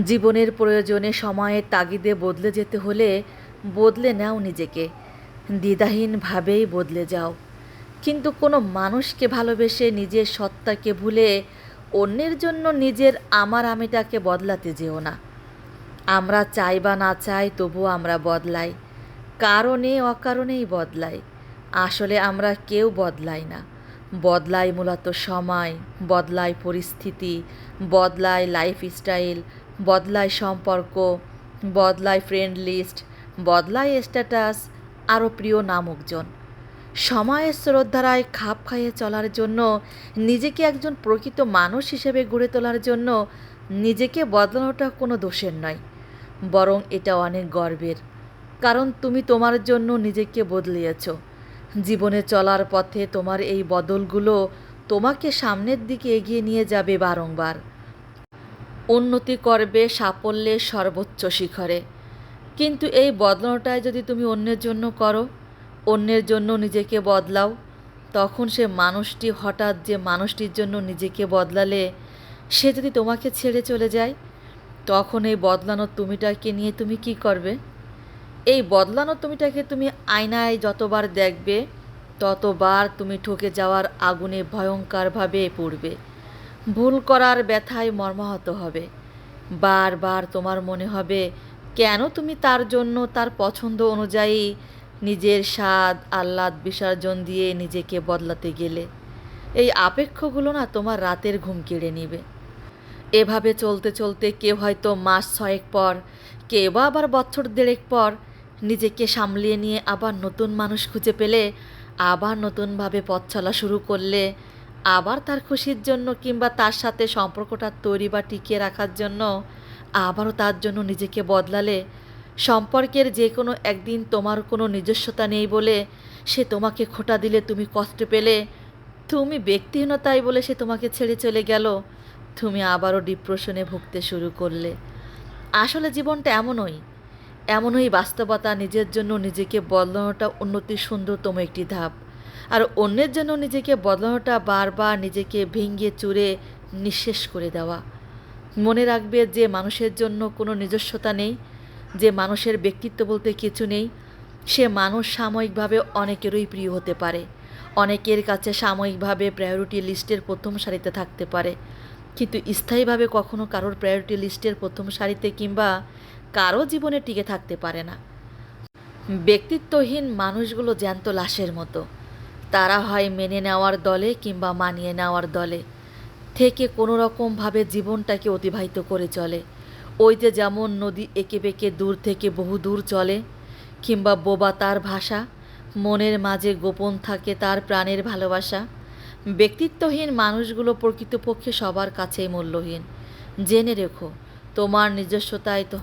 জীবনের প্রয়োজনে সময়ের তাগিদে বদলে যেতে হলে বদলে নাও নিজেকে, দ্বিধাহীনভাবেই বদলে যাও। কিন্তু কোনো মানুষকে ভালোবেসে নিজের সত্তাকে ভুলে অন্যের জন্য নিজের আমার আমিটাকে বদলাতে যেও না। আমরা চাই বা না চাই তবুও আমরা বদলাই, কারণে অকারণেই বদলাই। আসলে আমরা কেউ বদলাই না, বদলাই মূলত সময়, বদলায় পরিস্থিতি, বদলায় লাইফস্টাইল, বদলায় সম্পর্ক, বদলায় ফ্রেন্ড লিস্ট, বদলায় স্ট্যাটাস, আরও প্রিয় নামকজন। সময়ের স্রোতধারায় খাপ খাইয়ে চলার জন্য, নিজেকে একজন প্রকৃত মানুষ হিসেবে গড়ে তোলার জন্য নিজেকে বদলানোটা কোনো দোষের নয়, বরং এটা অনেক গর্বের। কারণ তুমি তোমার জন্য নিজেকে বদলিয়েছ। জীবনে চলার পথে তোমার এই বদলগুলো তোমাকে সামনের দিকে এগিয়ে নিয়ে যাবে বারংবার, উন্নতি করবে সাফল্যের সর্বোচ্চ শিখরে। কিন্তু এই বদলানোটাই যদি তুমি অন্যের জন্য করো, অন্যের জন্য নিজেকে বদলাও, তখন সে মানুষটি হঠাৎ যে মানুষটির জন্য নিজেকে বদলালে সে যদি তোমাকে ছেড়ে চলে যায়, তখন এই বদলানো তুমিটাকে নিয়ে তুমি কি করবে? এই বদলানো তুমিটাকে তুমি আয়নায় যতবার দেখবে, ততবার তুমি ঠকে যাওয়ার আগুনে ভয়ঙ্করভাবে পড়বে। ভুল করার ব্যথায় মর্মাহত হবে। বারবার তোমার মনে হবে কেন তুমি তার জন্য তার পছন্দ অনুযায়ী নিজের স্বাদ আহ্লাদ বিসর্জন দিয়ে নিজেকে বদলাতে গেলে। এই আপেক্ষগুলো না তোমার রাতের ঘুম কেড়ে নিবে। এভাবে চলতে চলতে কেউ হয়তো মাস 6 পর, কেউ বা আবার বছর 1.5 পর নিজেকে সামলিয়ে নিয়ে আবার নতুন মানুষ খুঁজে পেলে, আবার নতুনভাবে পথ চলা শুরু করলে, আবার তার খুশির জন্য কিংবা তার সাথে সম্পর্কটা তৈরি বা টিকিয়ে রাখার জন্য আবারও তার জন্য নিজেকে বদলালে, সম্পর্কের যে কোনো একদিন তোমার কোনো নিজস্বতা নেই বলে সে তোমাকে খোঁটা দিলে তুমি কষ্ট পেলে, তুমি ব্যক্তিহীনতাই বলে সে তোমাকে ছেড়ে চলে গেল, তুমি আবারও ডিপ্রেশনে ভুগতে শুরু করলে। আসলে জীবনটা এমনই বাস্তবতা। নিজের জন্য নিজেকে বদলানোটা উন্নতির সুন্দরতম একটি ধাপ, আর অন্যের জন্য নিজেকে বদলানোটা বারবার নিজেকে ভেঙে চুরে নিঃশেষ করে দেওয়া। মনে রাখবে, যে মানুষের জন্য কোনো নিজস্বতা নেই, যে মানুষের ব্যক্তিত্ব বলতে কিছু নেই, সে মানুষ সাময়িকভাবে অনেকেরই প্রিয় হতে পারে, অনেকের কাছে সাময়িকভাবে প্রায়োরিটি লিস্টের প্রথম সারিতে থাকতে পারে, কিন্তু স্থায়ীভাবে কখনো কারোর প্রায়োরিটি লিস্টের প্রথম সারিতে কিংবা কারো জীবনে টিকে থাকতে পারে না। ব্যক্তিত্বহীন মানুষগুলো জ্যান্ত লাশের মতো। তারা হয় মেনে নেওয়ার দলে কিংবা মানিয়ে নেওয়ার দলে থেকে কোনো রকমভাবে জীবনটাকে অতিবাহিত করে চলে। ওই যে যেমন নদী এঁকে বেঁকে দূর থেকে বহু দূর চলে, কিংবা বোবা তার ভাষা, মনের মাঝে গোপন থাকে তার প্রাণের ভালোবাসা। ব্যক্তিত্বহীন মানুষগুলো প্রকৃতপক্ষে সবার কাছেই মূল্যহীন। জেনে রেখো, তোমার নিজস্বতাই তো